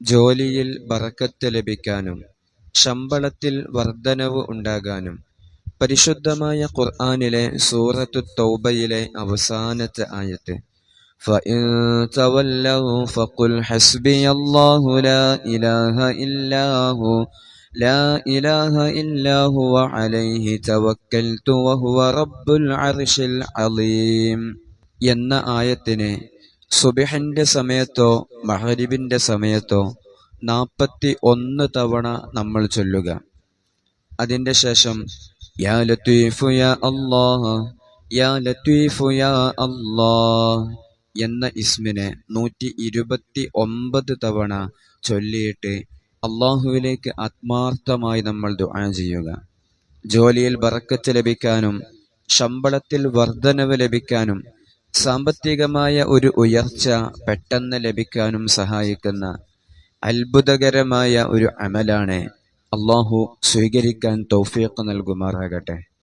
ജോലിയിൽ ബറക്കത്ത് ലഭിക്കാനും ശമ്പളത്തിൽ വർധനവ് ഉണ്ടാകാനും പരിശുദ്ധമായ ഖുർആനിലെ സൂറത്തു തൗബയിലെ അവസാനത്തെ ആയത്ത് فَإِن تَوَلَّوْا فَقُلْ حَسْبِيَ اللَّهُ لَا إِلَهَ إِلَّا هُوَ عَلَيْهِ تَوَكَّلْتُ وَهُوَ رَبُّ الْعَرْشِ الْعَظِيمِ എന്ന ആയത്തിനെ സുബ്ഹിന്റെ സമയത്തോ മഗ്രിബിന്റെ സമയത്തോ 41 തവണ നമ്മൾ ചൊല്ലുക. അതിന്റെ ശേഷം യാ ലത്തീഫു യാ അല്ലാഹ്, യാ ലത്തീഫു യാ അല്ലാഹ് എന്ന ഇസ്മിനെ 129 തവണ ചൊല്ലിയിട്ട് അള്ളാഹുവിലേക്ക് ആത്മാർത്ഥമായി നമ്മൾ ദുആ ചെയ്യുക. ജോലിയിൽ ബറക്കത്ത് ലഭിക്കാനും ശമ്പളത്തിൽ വർധനവ് ലഭിക്കാനും സാമ്പത്തികമായ ഒരു ഉയർച്ച പെട്ടെന്ന് ലഭിക്കാനും സഹായിക്കുന്ന അത്ഭുതകരമായ ഒരു അമലാണ്. അള്ളാഹു സ്വീകരിക്കാൻ തൗഫീഖ് നൽകുമാറാകട്ടെ.